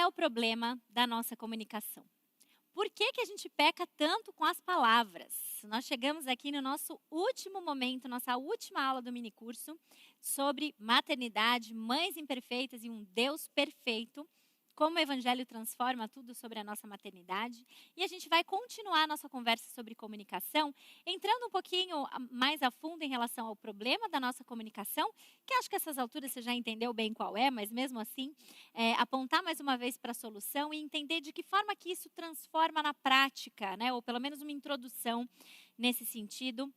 o problema da nossa comunicação? Por que a gente peca tanto com as palavras? Nós chegamos aqui no nosso último momento, nossa última aula do minicurso, sobre maternidade, mães imperfeitas e um Deus perfeito. Como o Evangelho transforma tudo sobre a nossa maternidade. E a gente vai continuar a nossa conversa sobre comunicação, entrando um pouquinho mais a fundo em relação ao problema da nossa comunicação, que acho que a essas alturas você já entendeu bem qual é, mas mesmo assim, apontar mais uma vez para a solução e entender de que forma que isso transforma na prática, né? Ou pelo menos uma introdução nesse sentido,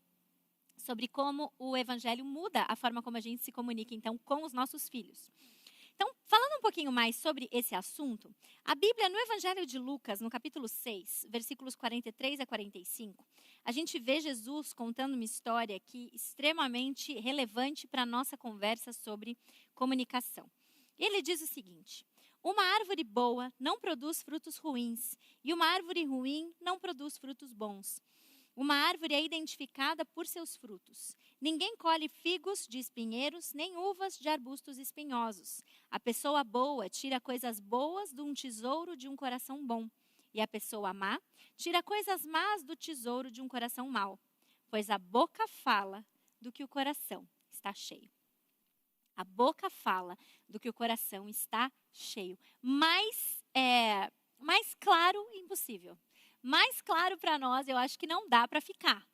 sobre como o Evangelho muda a forma como a gente se comunica, então, com os nossos filhos. Então, falando um pouquinho mais sobre esse assunto, a Bíblia, no Evangelho de Lucas, no capítulo 6, versículos 43 a 45, a gente vê Jesus contando uma história aqui extremamente relevante para a nossa conversa sobre comunicação. Ele diz o seguinte: uma árvore boa não produz frutos ruins, e uma árvore ruim não produz frutos bons. Uma árvore é identificada por seus frutos. Ninguém colhe figos de espinheiros, nem uvas de arbustos espinhosos. A pessoa boa tira coisas boas de um tesouro de um coração bom. E a pessoa má tira coisas más do tesouro de um coração mau. Pois a boca fala do que o coração está cheio. A boca fala do que o coração está cheio. Mais claro impossível. Mais claro para nós, eu acho que não dá para ficar.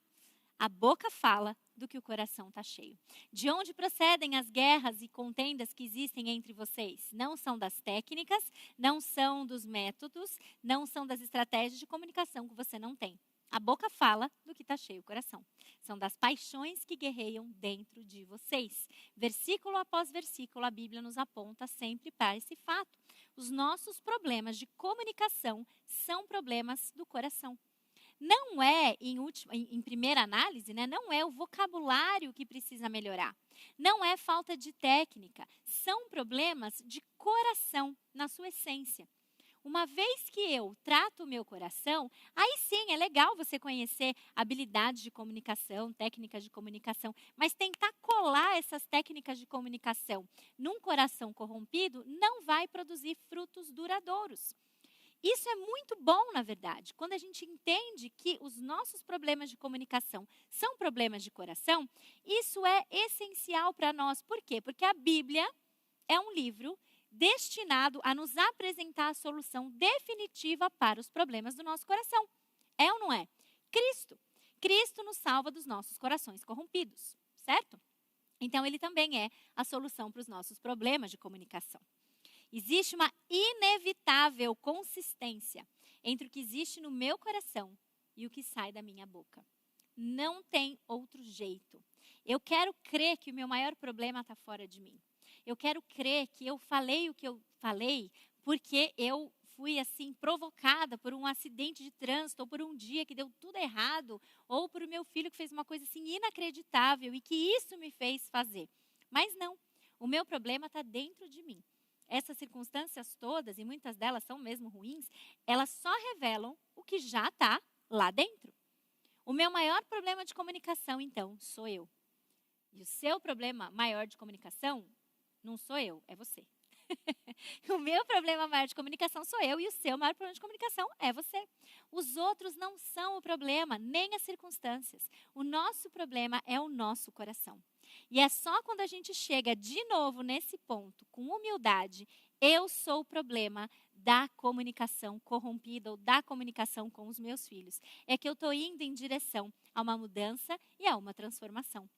A boca fala do que o coração está cheio. De onde procedem as guerras e contendas que existem entre vocês? Não são das técnicas, não são dos métodos, não são das estratégias de comunicação que você não tem. A boca fala do que está cheio o coração. São das paixões que guerreiam dentro de vocês. Versículo após versículo, a Bíblia nos aponta sempre para esse fato. Os nossos problemas de comunicação são problemas do coração. Não é, em primeira análise, né, não é o vocabulário que precisa melhorar. Não é falta de técnica. São problemas de coração, na sua essência. Uma vez que eu trato o meu coração, aí sim é legal você conhecer habilidades de comunicação, técnicas de comunicação, mas tentar colar essas técnicas de comunicação num coração corrompido não vai produzir frutos duradouros. Isso é muito bom, na verdade, quando a gente entende que os nossos problemas de comunicação são problemas de coração, isso é essencial para nós. Por quê? Porque a Bíblia é um livro destinado a nos apresentar a solução definitiva para os problemas do nosso coração. É ou não é? Cristo nos salva dos nossos corações corrompidos, certo? Então, ele também é a solução para os nossos problemas de comunicação. Existe uma inevitável consistência entre o que existe no meu coração e o que sai da minha boca. Não tem outro jeito. Eu quero crer que o meu maior problema está fora de mim. Eu quero crer que eu falei o que eu falei porque eu fui assim provocada por um acidente de trânsito, ou por um dia que deu tudo errado, ou por o meu filho que fez uma coisa assim inacreditável e que isso me fez fazer. Mas não, o meu problema está dentro de mim. Essas circunstâncias todas, e muitas delas são mesmo ruins, elas só revelam o que já está lá dentro. O meu maior problema de comunicação, então, sou eu. E o seu problema maior de comunicação não sou eu, é você. O meu problema maior de comunicação sou eu e o seu maior problema de comunicação é você. Os outros não são o problema, nem as circunstâncias. O nosso problema é o nosso coração. E é só quando a gente chega de novo nesse ponto, com humildade, eu sou o problema da comunicação corrompida ou da comunicação com os meus filhos, é que eu estou indo em direção a uma mudança e a uma transformação.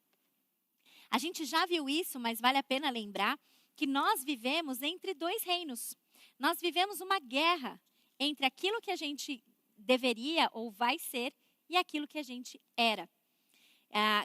A gente já viu isso, mas vale a pena lembrar que nós vivemos entre dois reinos. Nós vivemos uma guerra entre aquilo que a gente deveria ou vai ser e aquilo que a gente era.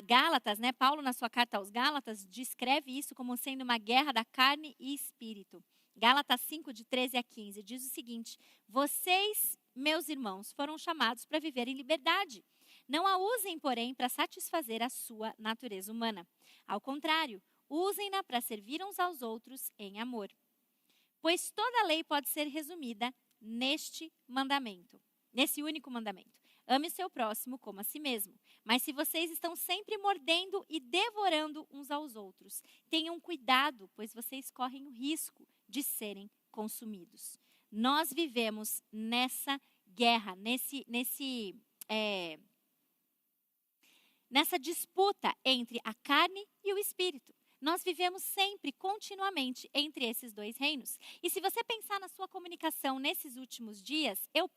Gálatas, né, Paulo na sua carta aos Gálatas descreve isso como sendo uma guerra da carne e espírito. Gálatas 5, de 13 a 15, diz o seguinte: vocês, meus irmãos, foram chamados para viver em liberdade. Não a usem, porém, para satisfazer a sua natureza humana. Ao contrário, usem-na para servir uns aos outros em amor. Pois toda a lei pode ser resumida neste mandamento, nesse único mandamento. Ame o seu próximo como a si mesmo. Mas se vocês estão sempre mordendo e devorando uns aos outros, tenham cuidado, pois vocês correm o risco de serem consumidos. Nós vivemos nessa guerra, nessa disputa entre a carne e o espírito. Nós vivemos sempre, continuamente, entre esses dois reinos. E se você pensar na sua comunicação nesses últimos dias, eu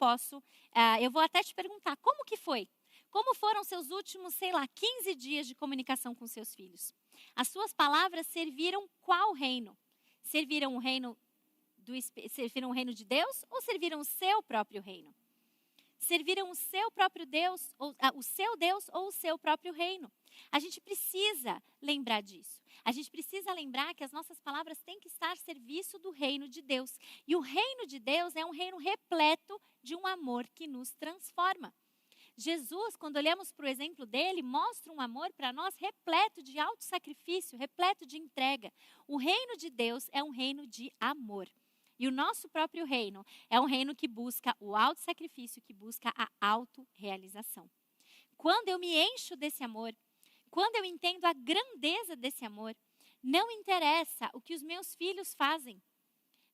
vou até te perguntar, como que foi? Como foram seus últimos, 15 dias de comunicação com seus filhos? As suas palavras serviram qual reino? Serviram o reino de Deus ou serviram o seu próprio reino? Serviram o seu próprio Deus, o seu Deus ou o seu próprio reino? A gente precisa lembrar disso. A gente precisa lembrar que as nossas palavras têm que estar a serviço do reino de Deus. E o reino de Deus é um reino repleto de um amor que nos transforma. Jesus, quando olhamos para o exemplo dele, mostra um amor para nós repleto de autossacrifício, repleto de entrega. O reino de Deus é um reino de amor. E o nosso próprio reino é um reino que busca o autossacrifício, que busca a autorrealização. Quando eu me encho desse amor, quando eu entendo a grandeza desse amor, não interessa o que os meus filhos fazem.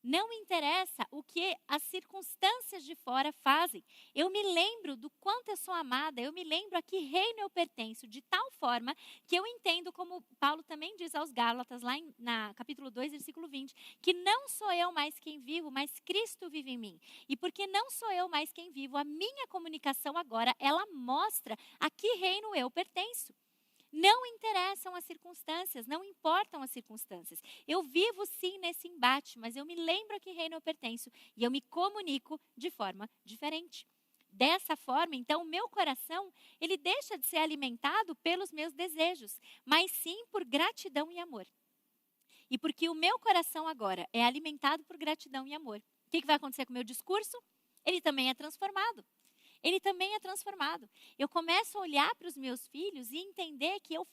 Não interessa o que as circunstâncias de fora fazem. Eu me lembro do quanto eu sou amada, eu me lembro a que reino eu pertenço, de tal forma que eu entendo, como Paulo também diz aos Gálatas, lá na capítulo 2, versículo 20, que não sou eu mais quem vivo, mas Cristo vive em mim. E porque não sou eu mais quem vivo, a minha comunicação agora, ela mostra a que reino eu pertenço. Não interessam as circunstâncias, não importam as circunstâncias. Eu vivo sim nesse embate, mas eu me lembro a que reino eu pertenço e eu me comunico de forma diferente. Dessa forma, então, o meu coração, ele deixa de ser alimentado pelos meus desejos, mas sim por gratidão e amor. E porque o meu coração agora é alimentado por gratidão e amor, o que vai acontecer com o meu discurso? Ele também é transformado. Ele também é transformado. Eu começo a olhar para os meus filhos e entender que eu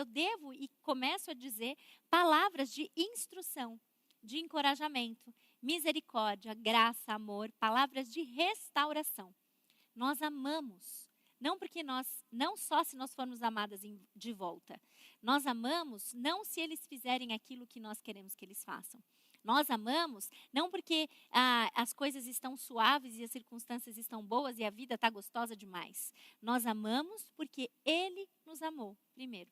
devo e começo a dizer palavras de instrução, de encorajamento, misericórdia, graça, amor, palavras de restauração. Nós amamos, não só se nós formos amadas de volta. Nós amamos não se eles fizerem aquilo que nós queremos que eles façam. Nós amamos não porque as coisas estão suaves e as circunstâncias estão boas e a vida está gostosa demais. Nós amamos porque Ele nos amou primeiro.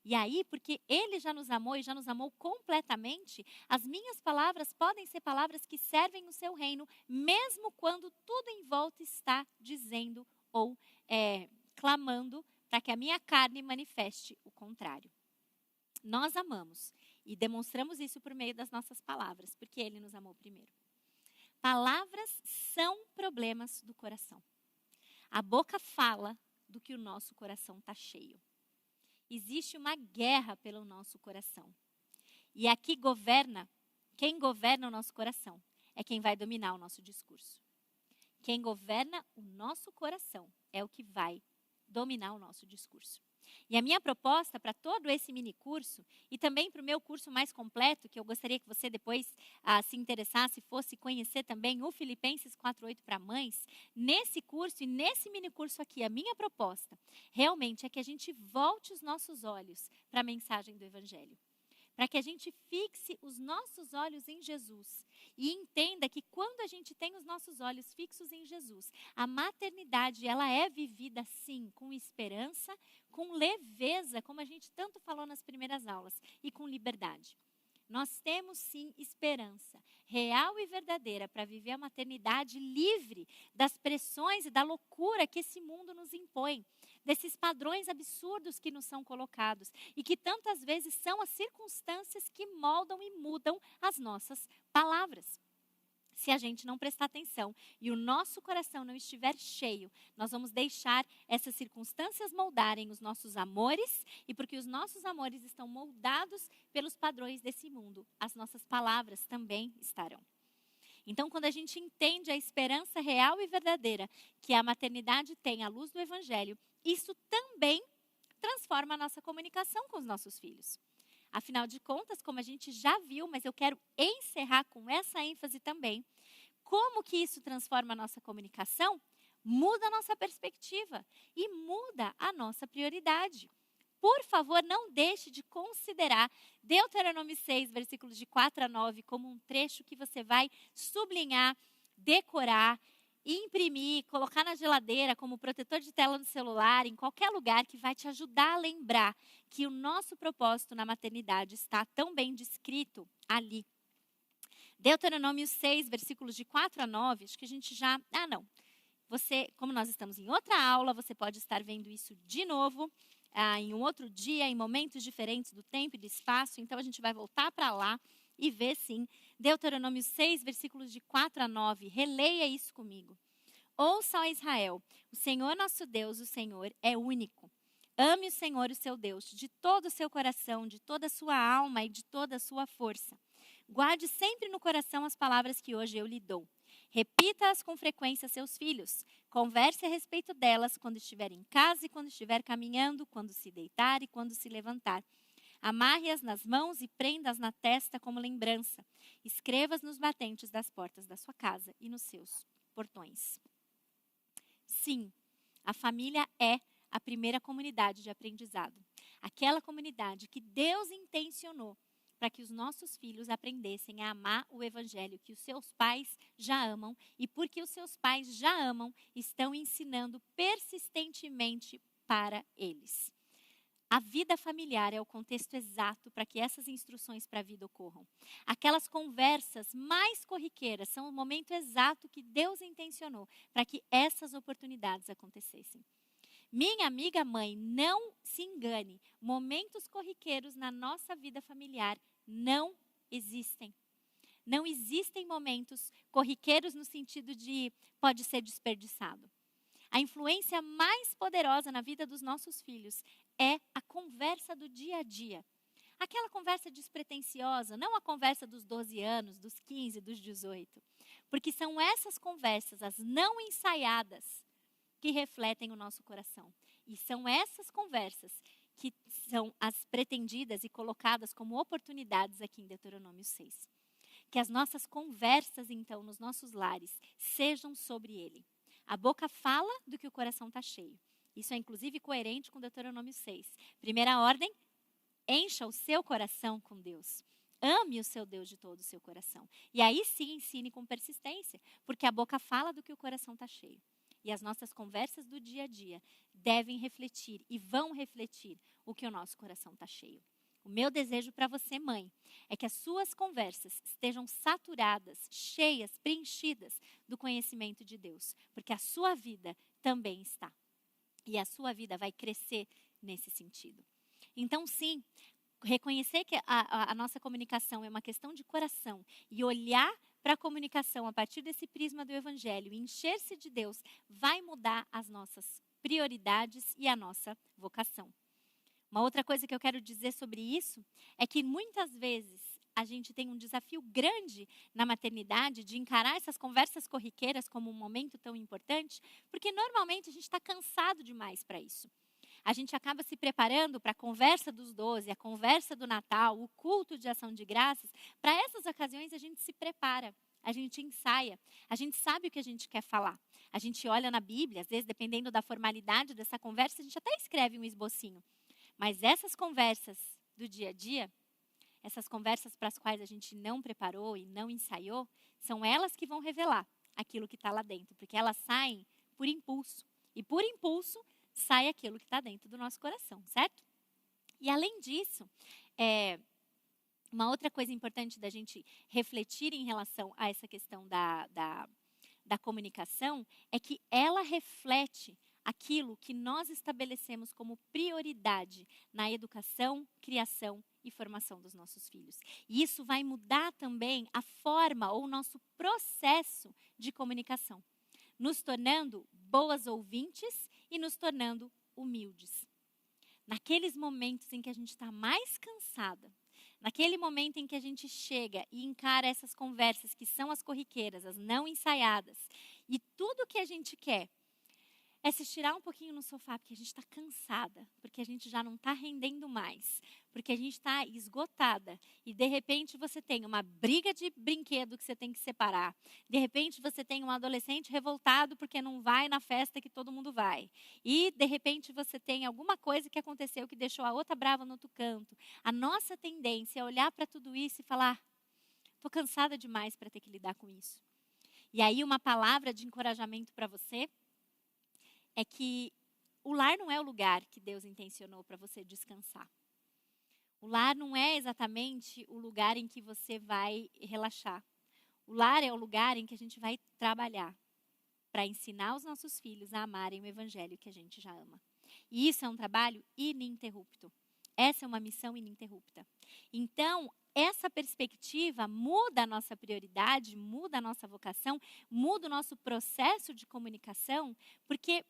E aí, porque Ele já nos amou e já nos amou completamente, as minhas palavras podem ser palavras que servem o seu reino, mesmo quando tudo em volta está dizendo ou clamando para que a minha carne manifeste o contrário. Nós amamos. E demonstramos isso por meio das nossas palavras, porque Ele nos amou primeiro. Palavras são problemas do coração. A boca fala do que o nosso coração está cheio. Existe uma guerra pelo nosso coração. E aqui quem governa o nosso coração é quem vai dominar o nosso discurso. Quem governa o nosso coração é o que vai dominar o nosso discurso. E a minha proposta para todo esse mini curso e também para o meu curso mais completo, que eu gostaria que você depois se interessasse, fosse conhecer também o Filipenses 4:8 para mães, nesse curso e nesse mini curso aqui, a minha proposta realmente é que a gente volte os nossos olhos para a mensagem do Evangelho. Para que a gente fixe os nossos olhos em Jesus e entenda que quando a gente tem os nossos olhos fixos em Jesus, a maternidade ela é vivida sim com esperança, com leveza, como a gente tanto falou nas primeiras aulas, e com liberdade. Nós temos sim esperança real e verdadeira para viver a maternidade livre das pressões e da loucura que esse mundo nos impõe, desses padrões absurdos que nos são colocados e que tantas vezes são as circunstâncias que moldam e mudam as nossas palavras. Se a gente não prestar atenção e o nosso coração não estiver cheio, nós vamos deixar essas circunstâncias moldarem os nossos amores, e porque os nossos amores estão moldados pelos padrões desse mundo, as nossas palavras também estarão. Então, quando a gente entende a esperança real e verdadeira que a maternidade tem à luz do Evangelho, isso também transforma a nossa comunicação com os nossos filhos. Afinal de contas, como a gente já viu, mas eu quero encerrar com essa ênfase também, como que isso transforma a nossa comunicação? Muda a nossa perspectiva e muda a nossa prioridade. por favor, não deixe de considerar Deuteronômio 6, versículos de 4 a 9, como um trecho que você vai sublinhar, decorar, imprimir, colocar na geladeira como protetor de tela no celular, em qualquer lugar, que vai te ajudar a lembrar que o nosso propósito na maternidade está tão bem descrito ali. Deuteronômio 6, versículos de 4 a 9, acho que a gente já... Você, como nós estamos em outra aula, você pode estar vendo isso de novo, em um outro dia, em momentos diferentes do tempo e do espaço. Então, a gente vai voltar para lá e ver, sim, Deuteronômio 6, versículos de 4 a 9. Releia isso comigo. Ouça, ó Israel, o Senhor nosso Deus, o Senhor é único. Ame o Senhor, o seu Deus, de todo o seu coração, de toda a sua alma e de toda a sua força. Guarde sempre no coração as palavras que hoje eu lhe dou. Repita-as com frequência a seus filhos. Converse a respeito delas quando estiver em casa e quando estiver caminhando, quando se deitar e quando se levantar. Amarre-as nas mãos e prenda-as na testa como lembrança. Escreva-as nos batentes das portas da sua casa e nos seus portões. Sim, a família é a primeira comunidade de aprendizado. Aquela comunidade que Deus intencionou para que os nossos filhos aprendessem a amar o evangelho que os seus pais já amam, e porque os seus pais já amam, estão ensinando persistentemente para eles. A vida familiar é o contexto exato para que essas instruções para a vida ocorram. Aquelas conversas mais corriqueiras são o momento exato que Deus intencionou para que essas oportunidades acontecessem. Minha amiga mãe, não se engane, momentos corriqueiros na nossa vida familiar não existem. Não existem momentos corriqueiros no sentido de pode ser desperdiçado. A influência mais poderosa na vida dos nossos filhos é a conversa do dia a dia. Aquela conversa despretensiosa, não a conversa dos 12 anos, dos 15, dos 18. Porque são essas conversas, as não ensaiadas, que refletem o nosso coração. E são essas conversas que são as pretendidas e colocadas como oportunidades aqui em Deuteronômio 6. Que as nossas conversas, então, nos nossos lares, sejam sobre ele. A boca fala do que o coração está cheio. Isso é, inclusive, coerente com Deuteronômio 6. Primeira ordem, encha o seu coração com Deus. Ame o seu Deus de todo o seu coração. E aí sim, ensine com persistência, porque a boca fala do que o coração está cheio. E as nossas conversas do dia a dia devem refletir e vão refletir o que o nosso coração está cheio. O meu desejo para você, mãe, é que as suas conversas estejam saturadas, cheias, preenchidas do conhecimento de Deus. Porque a sua vida também está. E a sua vida vai crescer nesse sentido. Então, sim, reconhecer que a nossa comunicação é uma questão de coração e olhar para a comunicação a partir desse prisma do Evangelho e encher-se de Deus vai mudar as nossas prioridades e a nossa vocação. Uma outra coisa que eu quero dizer sobre isso é que muitas vezes a gente tem um desafio grande na maternidade de encarar essas conversas corriqueiras como um momento tão importante, porque normalmente a gente está cansado demais para isso. A gente acaba se preparando para a conversa dos 12, a conversa do Natal, o culto de ação de graças. Para essas ocasiões a gente se prepara, a gente ensaia, a gente sabe o que a gente quer falar. A gente olha na Bíblia, às vezes dependendo da formalidade dessa conversa, a gente até escreve um esbocinho. Mas essas conversas do dia a dia, essas conversas para as quais a gente não preparou e não ensaiou, são elas que vão revelar aquilo que está lá dentro, porque elas saem por impulso. E por impulso, sai aquilo que está dentro do nosso coração, certo? E além disso, uma outra coisa importante da gente refletir em relação a essa questão da comunicação é que ela reflete aquilo que nós estabelecemos como prioridade na educação, criação e formação dos nossos filhos. E isso vai mudar também a forma ou o nosso processo de comunicação, nos tornando boas ouvintes e nos tornando humildes. Naqueles momentos em que a gente está mais cansada, naquele momento em que a gente chega e encara essas conversas que são as corriqueiras, as não ensaiadas, e tudo que a gente quer é se estirar um pouquinho no sofá, porque a gente está cansada, porque a gente já não está rendendo mais, porque a gente está esgotada. E, de repente, você tem uma briga de brinquedo que você tem que separar. De repente, você tem um adolescente revoltado porque não vai na festa que todo mundo vai. E, de repente, você tem alguma coisa que aconteceu que deixou a outra brava no outro canto. A nossa tendência é olhar para tudo isso e falar, estou cansada demais para ter que lidar com isso. E aí, uma palavra de encorajamento para você é que o lar não é o lugar que Deus intencionou para você descansar. O lar não é exatamente o lugar em que você vai relaxar. O lar é o lugar em que a gente vai trabalhar para ensinar os nossos filhos a amarem o evangelho que a gente já ama. E isso é um trabalho ininterrupto. Essa é uma missão ininterrupta. Então, essa perspectiva muda a nossa prioridade, muda a nossa vocação, muda o nosso processo de comunicação, porque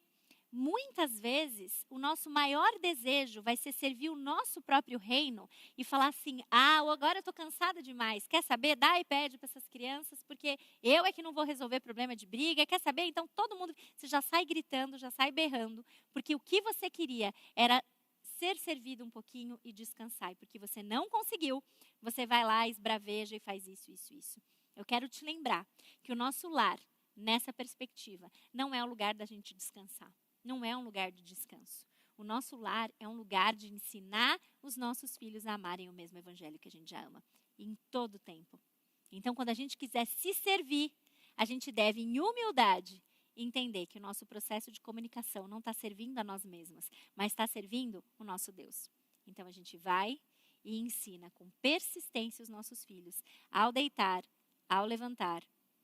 muitas vezes, o nosso maior desejo vai ser servir o nosso próprio reino e falar assim, agora eu estou cansada demais, quer saber? Dá e pede para essas crianças, porque eu é que não vou resolver problema de briga, quer saber? Então todo mundo, você já sai gritando, já sai berrando, porque o que você queria era ser servido um pouquinho e descansar, e porque você não conseguiu, você vai lá, esbraveja e faz isso, isso, isso. Eu quero te lembrar que o nosso lar, nessa perspectiva, não é o lugar da gente descansar. Não é um lugar de descanso. O nosso lar é um lugar de ensinar os nossos filhos a amarem o mesmo evangelho que a gente já ama. Em todo o tempo. Então, quando a gente quiser se servir, a gente deve, em humildade, entender que o nosso processo de comunicação não está servindo a nós mesmas, mas está servindo o nosso Deus. Então, a gente vai e ensina com persistência os nossos filhos ao deitar, ao levantar,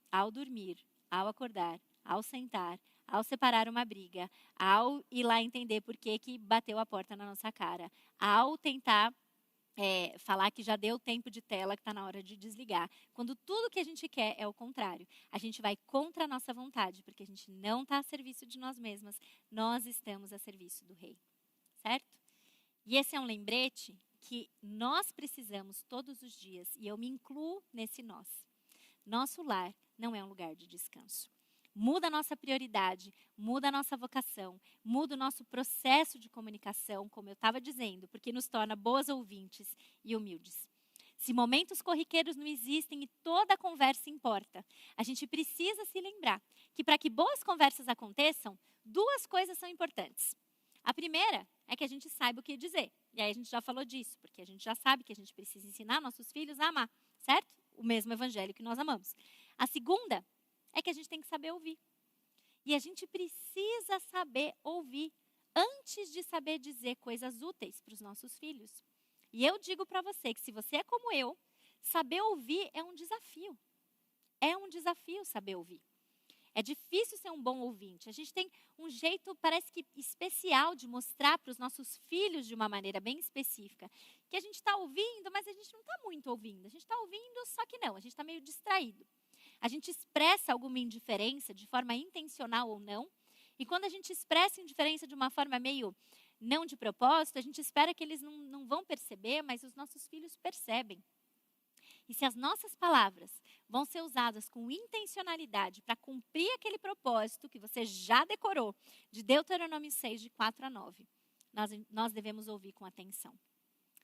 ao dormir, ao acordar, ao sentar, ao separar uma briga, ao ir lá entender por que bateu a porta na nossa cara, ao tentar falar que já deu tempo de tela, que está na hora de desligar. Quando tudo que a gente quer é o contrário. A gente vai contra a nossa vontade, porque a gente não está a serviço de nós mesmas, nós estamos a serviço do Rei. Certo? E esse é um lembrete que nós precisamos todos os dias, e eu me incluo nesse nós. Nosso lar não é um lugar de descanso. Muda a nossa prioridade, muda a nossa vocação, muda o nosso processo de comunicação, como eu estava dizendo, porque nos torna boas ouvintes e humildes. Se momentos corriqueiros não existem e toda conversa importa, a gente precisa se lembrar que para que boas conversas aconteçam, duas coisas são importantes. A primeira é que a gente saiba o que dizer. E aí a gente já falou disso, porque a gente já sabe que a gente precisa ensinar nossos filhos a amar, certo? O mesmo evangelho que nós amamos. A segunda é que a gente tem que saber ouvir. E a gente precisa saber ouvir antes de saber dizer coisas úteis para os nossos filhos. E eu digo para você que se você é como eu, saber ouvir é um desafio. É um desafio saber ouvir. É difícil ser um bom ouvinte. A gente tem um jeito, parece que especial, de mostrar para os nossos filhos de uma maneira bem específica que a gente está ouvindo, mas a gente não está muito ouvindo. A gente está ouvindo, só que não, a gente está meio distraído. A gente expressa alguma indiferença, de forma intencional ou não, e quando a gente expressa indiferença de uma forma meio não de propósito, a gente espera que eles não vão perceber, mas os nossos filhos percebem. E se as nossas palavras vão ser usadas com intencionalidade para cumprir aquele propósito que você já decorou, de Deuteronômio 6, de 4 a 9, nós devemos ouvir com atenção.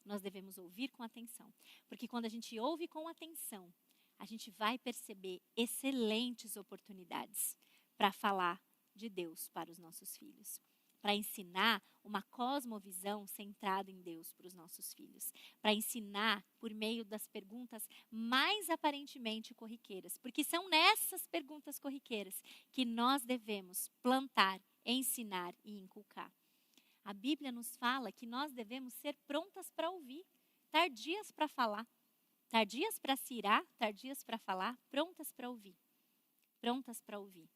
Nós devemos ouvir com atenção. Porque quando a gente ouve com atenção, a gente vai perceber excelentes oportunidades para falar de Deus para os nossos filhos. Para ensinar uma cosmovisão centrada em Deus para os nossos filhos. Para ensinar por meio das perguntas mais aparentemente corriqueiras. Porque são nessas perguntas corriqueiras que nós devemos plantar, ensinar e inculcar. A Bíblia nos fala que nós devemos ser prontas para ouvir, tardias para falar. Tardias para se irar, tardias para falar, prontas para ouvir. Prontas para ouvir.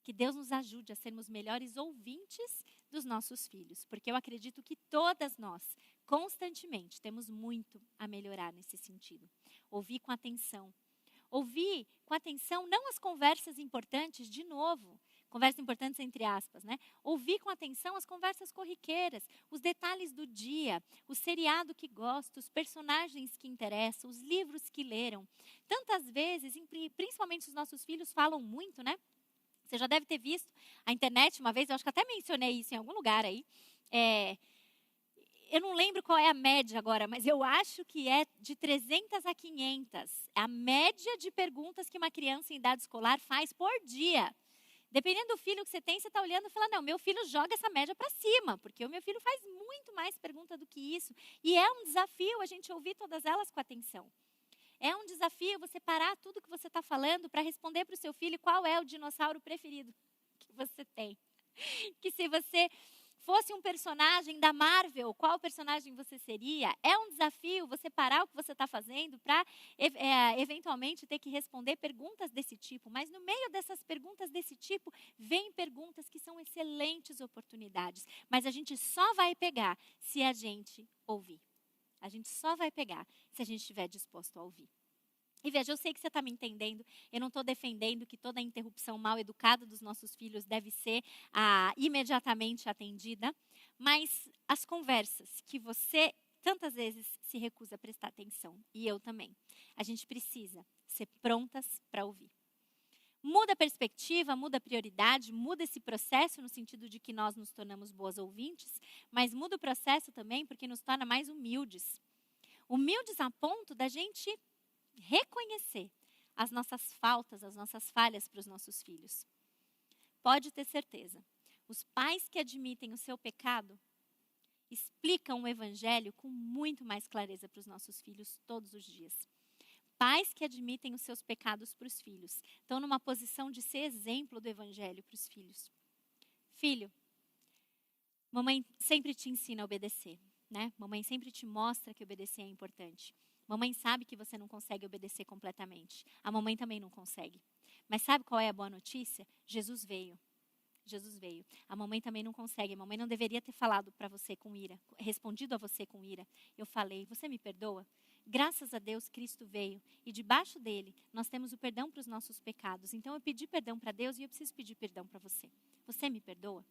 Que Deus nos ajude a sermos melhores ouvintes dos nossos filhos, porque eu acredito que todas nós, constantemente, temos muito a melhorar nesse sentido. Ouvir com atenção. Ouvir com atenção não as conversas importantes, de novo, conversas importantes entre aspas, né? Ouvir com atenção as conversas corriqueiras, os detalhes do dia, o seriado que gosta, os personagens que interessam, os livros que leram. Tantas vezes, principalmente os nossos filhos falam muito, né? Você já deve ter visto a internet uma vez, eu acho que até mencionei isso em algum lugar aí. Eu não lembro qual é a média agora, mas eu acho que é de 300 a 500. A média de perguntas que uma criança em idade escolar faz por dia. Dependendo do filho que você tem, você está olhando e fala, não, meu filho joga essa média para cima, porque o meu filho faz muito mais pergunta do que isso. E é um desafio a gente ouvir todas elas com atenção. É um desafio você parar tudo que você está falando para responder para o seu filho qual é o dinossauro preferido que você tem. Que se você fosse um personagem da Marvel, qual personagem você seria? É um desafio você parar o que você está fazendo para, eventualmente, ter que responder perguntas desse tipo. Mas no meio dessas perguntas desse tipo, vem perguntas que são excelentes oportunidades. Mas a gente só vai pegar se a gente ouvir. A gente só vai pegar se a gente estiver disposto a ouvir. E veja, eu sei que você está me entendendo, eu não estou defendendo que toda interrupção mal educada dos nossos filhos deve ser imediatamente atendida, mas as conversas que você tantas vezes se recusa a prestar atenção, e eu também, a gente precisa ser prontas para ouvir. Muda a perspectiva, muda a prioridade, muda esse processo no sentido de que nós nos tornamos boas ouvintes, mas muda o processo também porque nos torna mais humildes. Humildes a ponto da gente reconhecer as nossas faltas, as nossas falhas para os nossos filhos. Pode ter certeza, os pais que admitem o seu pecado explicam o evangelho com muito mais clareza para os nossos filhos todos os dias. Pais que admitem os seus pecados para os filhos estão numa posição de ser exemplo do evangelho para os filhos. Filho, mamãe sempre te ensina a obedecer, né? Mamãe sempre te mostra que obedecer é importante. Mamãe sabe que você não consegue obedecer completamente. A mamãe também não consegue. Mas sabe qual é a boa notícia? Jesus veio. Jesus veio. A mamãe também não consegue. A mamãe não deveria ter falado para você com ira, respondido a você com ira. Eu falei, você me perdoa? Graças a Deus, Cristo veio. E debaixo dele, nós temos o perdão para os nossos pecados. Então, eu pedi perdão para Deus e eu preciso pedir perdão para você. Você me perdoa?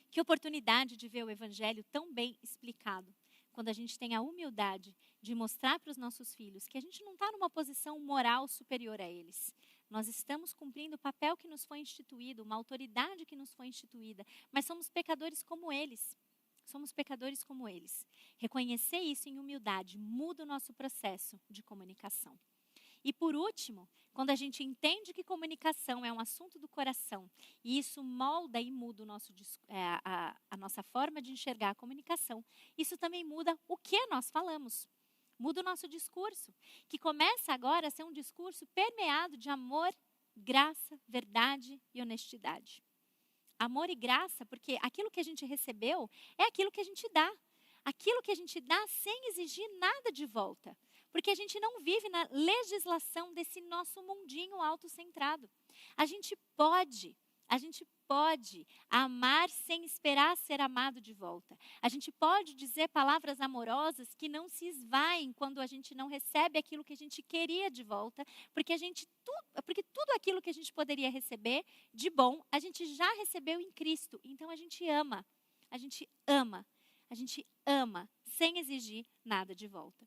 Que oportunidade de ver o evangelho tão bem explicado. Quando a gente tem a humildade de mostrar para os nossos filhos que a gente não está numa posição moral superior a eles. Nós estamos cumprindo o papel que nos foi instituído, uma autoridade que nos foi instituída, mas somos pecadores como eles. Somos pecadores como eles. Reconhecer isso em humildade muda o nosso processo de comunicação. E por último, quando a gente entende que comunicação é um assunto do coração e isso molda e muda a nossa forma de enxergar a comunicação, isso também muda o que nós falamos. Muda o nosso discurso, que começa agora a ser um discurso permeado de amor, graça, verdade e honestidade. Amor e graça, porque aquilo que a gente recebeu é aquilo que a gente dá. Aquilo que a gente dá sem exigir nada de volta. Porque a gente não vive na legislação desse nosso mundinho autocentrado. A gente pode amar sem esperar ser amado de volta. A gente pode dizer palavras amorosas que não se esvaem quando a gente não recebe aquilo que a gente queria de volta, porque tudo aquilo que a gente poderia receber de bom, a gente já recebeu em Cristo. Então a gente ama sem exigir nada de volta.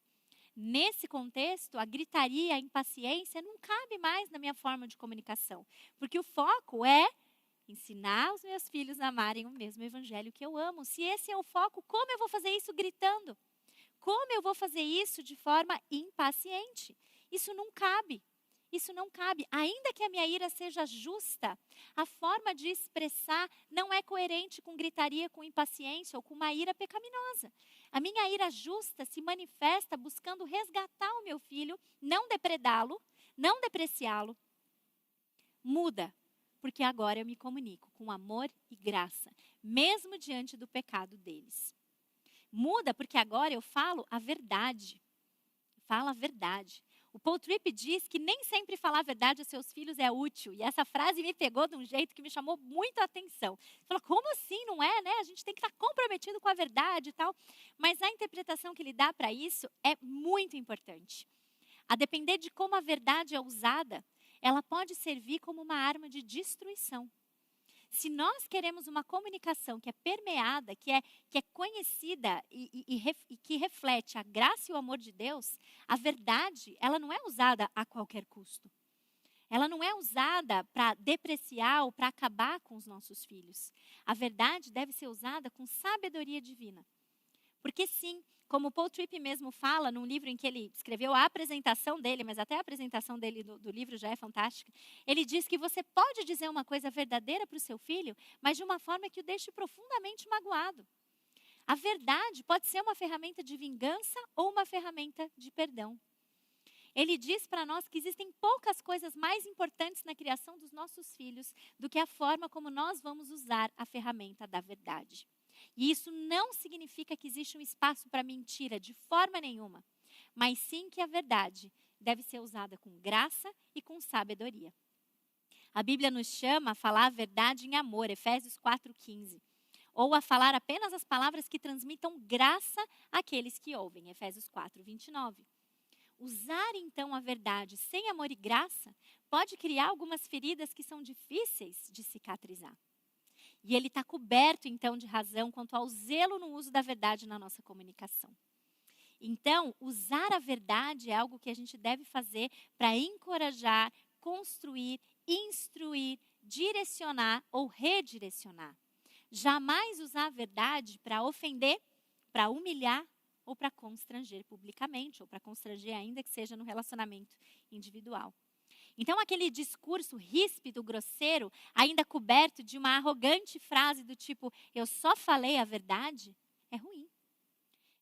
Nesse contexto, a gritaria, a impaciência não cabe mais na minha forma de comunicação, porque o foco é ensinar os meus filhos a amarem o mesmo evangelho que eu amo. Se esse é o foco, como eu vou fazer isso gritando? Como eu vou fazer isso de forma impaciente? Isso não cabe. Isso não cabe. Ainda que a minha ira seja justa, a forma de expressar não é coerente com gritaria, com impaciência ou com uma ira pecaminosa. A minha ira justa se manifesta buscando resgatar o meu filho, não depredá-lo, não depreciá-lo. Muda, porque agora eu me comunico com amor e graça, mesmo diante do pecado deles. Muda, porque agora eu falo a verdade. Falo a verdade. O Paul Tripp diz que nem sempre falar a verdade aos seus filhos é útil. E essa frase me pegou de um jeito que me chamou muito a atenção. Você falou, como assim? Não é, né? A gente tem que estar comprometido com a verdade e tal. Mas a interpretação que ele dá para isso é muito importante. A depender de como a verdade é usada, ela pode servir como uma arma de destruição. Se nós queremos uma comunicação que é permeada, que é conhecida e que reflete a graça e o amor de Deus, a verdade, ela não é usada a qualquer custo. Ela não é usada para depreciar ou para acabar com os nossos filhos. A verdade deve ser usada com sabedoria divina. Porque sim, como Paul Tripp mesmo fala num livro em que ele escreveu a apresentação dele, mas até a apresentação dele do livro já é fantástica, ele diz que você pode dizer uma coisa verdadeira para o seu filho, mas de uma forma que o deixe profundamente magoado. A verdade pode ser uma ferramenta de vingança ou uma ferramenta de perdão. Ele diz para nós que existem poucas coisas mais importantes na criação dos nossos filhos do que a forma como nós vamos usar a ferramenta da verdade. E isso não significa que existe um espaço para mentira, de forma nenhuma, mas sim que a verdade deve ser usada com graça e com sabedoria. A Bíblia nos chama a falar a verdade em amor, Efésios 4,15. Ou a falar apenas as palavras que transmitam graça àqueles que ouvem, Efésios 4,29. Usar, então, a verdade sem amor e graça pode criar algumas feridas que são difíceis de cicatrizar. E ele está coberto, então, de razão quanto ao zelo no uso da verdade na nossa comunicação. Então, usar a verdade é algo que a gente deve fazer para encorajar, construir, instruir, direcionar ou redirecionar. Jamais usar a verdade para ofender, para humilhar, ou para constranger publicamente, ou para constranger ainda que seja no relacionamento individual. Então, aquele discurso ríspido, grosseiro, ainda coberto de uma arrogante frase do tipo, eu só falei a verdade, é ruim.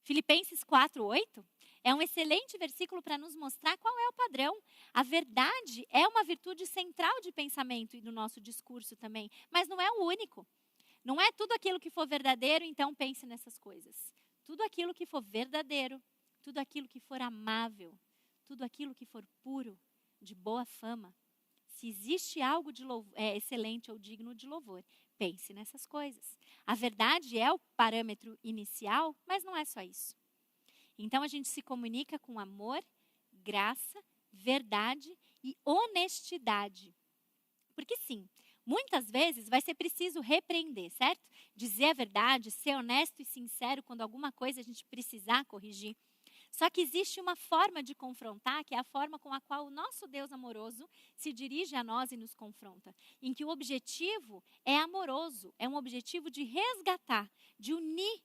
Filipenses 4:8 é um excelente versículo para nos mostrar qual é o padrão. A verdade é uma virtude central de pensamento e do nosso discurso também, mas não é o único. Não é tudo aquilo que for verdadeiro, então pense nessas coisas. Tudo aquilo que for verdadeiro, tudo aquilo que for amável, tudo aquilo que for puro, de boa fama. Se existe algo de excelente ou digno de louvor, pense nessas coisas. A verdade é o parâmetro inicial, mas não é só isso. Então a gente se comunica com amor, graça, verdade e honestidade. Porque sim, muitas vezes vai ser preciso repreender, certo? Dizer a verdade, ser honesto e sincero quando alguma coisa a gente precisar corrigir. Só que existe uma forma de confrontar, que é a forma com a qual o nosso Deus amoroso se dirige a nós e nos confronta. Em que o objetivo é amoroso, é um objetivo de resgatar, de unir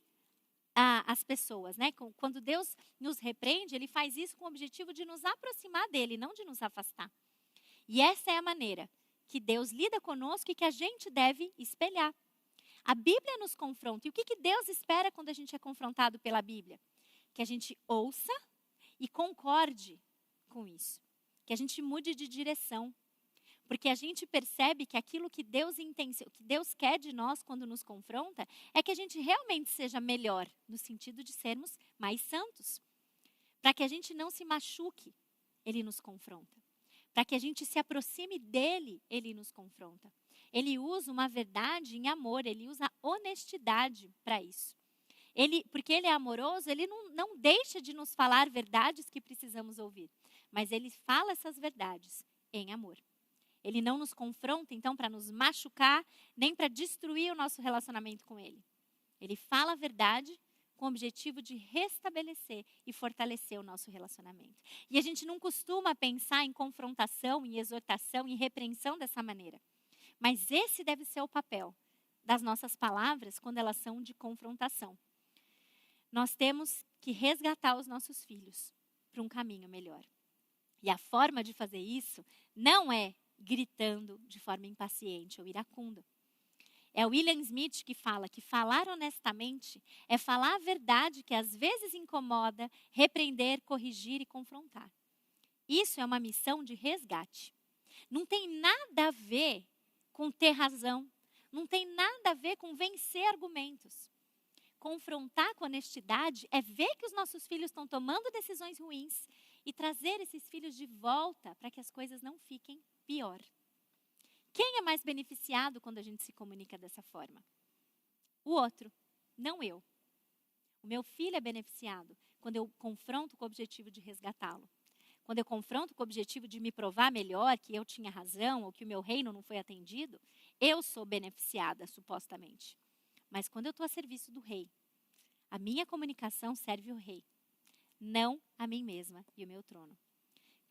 as pessoas, né? Quando Deus nos repreende, Ele faz isso com o objetivo de nos aproximar dEle, não de nos afastar. E essa é a maneira que Deus lida conosco e que a gente deve espelhar. A Bíblia nos confronta. E o que Deus espera quando a gente é confrontado pela Bíblia? Que a gente ouça e concorde com isso. Que a gente mude de direção. Porque a gente percebe que aquilo que Deus quer de nós quando nos confronta é que a gente realmente seja melhor, no sentido de sermos mais santos. Para que a gente não se machuque, Ele nos confronta. Para que a gente se aproxime dEle, Ele nos confronta. Ele usa uma verdade em amor, Ele usa honestidade para isso. Porque Ele é amoroso, Ele não deixa de nos falar verdades que precisamos ouvir. Mas Ele fala essas verdades em amor. Ele não nos confronta, então, para nos machucar, nem para destruir o nosso relacionamento com Ele. Ele fala a verdade com o objetivo de restabelecer e fortalecer o nosso relacionamento. E a gente não costuma pensar em confrontação, em exortação, em repreensão dessa maneira. Mas esse deve ser o papel das nossas palavras quando elas são de confrontação. Nós temos que resgatar os nossos filhos para um caminho melhor. E a forma de fazer isso não é gritando de forma impaciente ou iracunda. É o William Smith que fala que falar honestamente é falar a verdade que às vezes incomoda, repreender, corrigir e confrontar. Isso é uma missão de resgate. Não tem nada a ver com ter razão. Não tem nada a ver com vencer argumentos. Confrontar com honestidade é ver que os nossos filhos estão tomando decisões ruins e trazer esses filhos de volta para que as coisas não fiquem pior. Quem é mais beneficiado quando a gente se comunica dessa forma? O outro, não eu. O meu filho é beneficiado quando eu confronto com o objetivo de resgatá-lo. Quando eu confronto com o objetivo de me provar melhor, que eu tinha razão ou que o meu reino não foi atendido, eu sou beneficiada, supostamente. Mas quando eu estou a serviço do rei, a minha comunicação serve o rei, não a mim mesma e o meu trono.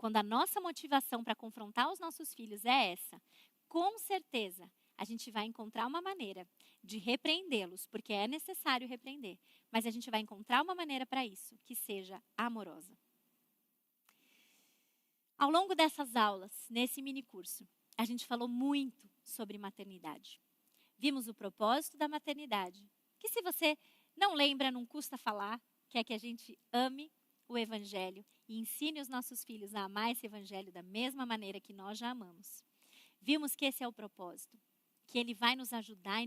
quando a nossa motivação para confrontar os nossos filhos é essa, com certeza a gente vai encontrar uma maneira de repreendê-los, porque é necessário repreender, mas a gente vai encontrar uma maneira para isso, que seja amorosa. Ao longo dessas aulas, nesse minicurso, a gente falou muito sobre maternidade. Vimos o propósito da maternidade, que se você não lembra, não custa falar, que é que a gente ame o Evangelho e ensine os nossos filhos a amar esse Evangelho da mesma maneira que nós já amamos. Vimos que esse é o propósito, que ele vai nos ajudar e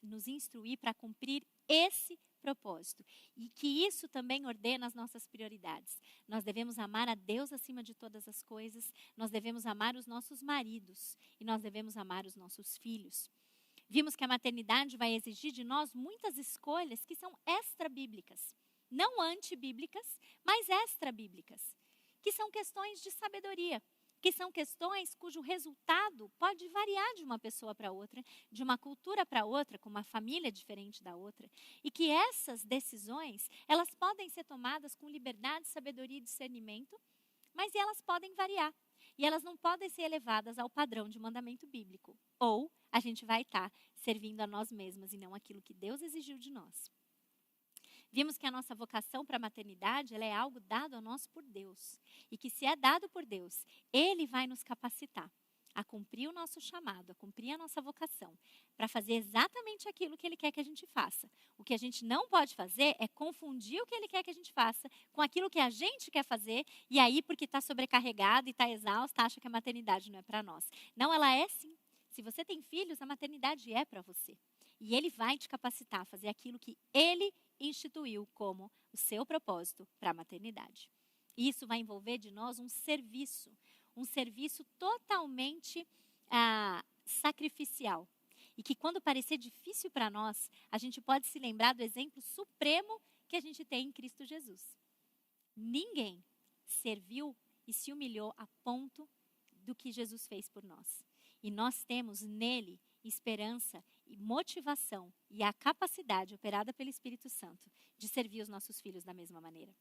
nos instruir para cumprir esse propósito. E que isso também ordena as nossas prioridades. Nós devemos amar a Deus acima de todas as coisas, nós devemos amar os nossos maridos e nós devemos amar os nossos filhos. Vimos que a maternidade vai exigir de nós muitas escolhas que são extra-bíblicas. Não antibíblicas, mas extra-bíblicas. Que são questões de sabedoria. Que são questões cujo resultado pode variar de uma pessoa para outra, de uma cultura para outra, com uma família diferente da outra. E que essas decisões, elas podem ser tomadas com liberdade, sabedoria e discernimento, mas elas podem variar. E elas não podem ser elevadas ao padrão de mandamento bíblico. Ou a gente vai estar servindo a nós mesmas e não aquilo que Deus exigiu de nós. Vimos que a nossa vocação para a maternidade ela é algo dado a nós por Deus. E que se é dado por Deus, Ele vai nos capacitar a cumprir o nosso chamado, a cumprir a nossa vocação, para fazer exatamente aquilo que Ele quer que a gente faça. O que a gente não pode fazer é confundir o que Ele quer que a gente faça com aquilo que a gente quer fazer, e aí, porque está sobrecarregado e está exausta, acha que a maternidade não é para nós. Não, ela é sim. Se você tem filhos, a maternidade é para você. E Ele vai te capacitar a fazer aquilo que Ele instituiu como o seu propósito para a maternidade. E isso vai envolver de nós um serviço totalmente sacrificial. E que quando parecer difícil para nós, a gente pode se lembrar do exemplo supremo que a gente tem em Cristo Jesus. Ninguém serviu e se humilhou a ponto do que Jesus fez por nós. E nós temos nele esperança e motivação e a capacidade operada pelo Espírito Santo de servir os nossos filhos da mesma maneira.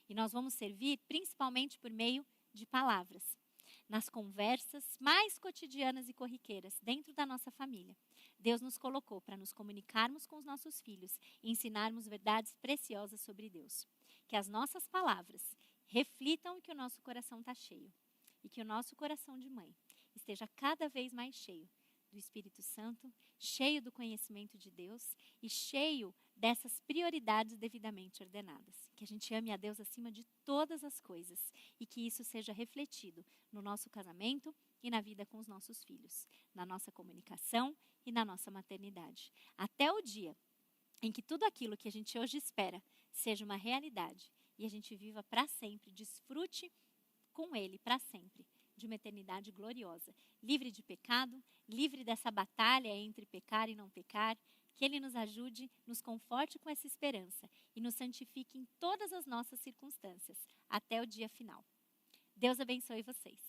E nós vamos servir principalmente por meio de palavras, nas conversas mais cotidianas e corriqueiras dentro da nossa família. Deus nos colocou para nos comunicarmos com os nossos filhos e ensinarmos verdades preciosas sobre Deus. Que as nossas palavras reflitam que o nosso coração está cheio e que o nosso coração de mãe esteja cada vez mais cheio do Espírito Santo, cheio do conhecimento de Deus e cheio dessas prioridades devidamente ordenadas. Que a gente ame a Deus acima de todas as coisas e que isso seja refletido no nosso casamento e na vida com os nossos filhos, na nossa comunicação e na nossa maternidade. Até o dia em que tudo aquilo que a gente hoje espera seja uma realidade e a gente viva para sempre, desfrute com Ele para sempre, de uma eternidade gloriosa, livre de pecado, livre dessa batalha entre pecar e não pecar, que Ele nos ajude, nos conforte com essa esperança e nos santifique em todas as nossas circunstâncias, até o dia final. Deus abençoe vocês.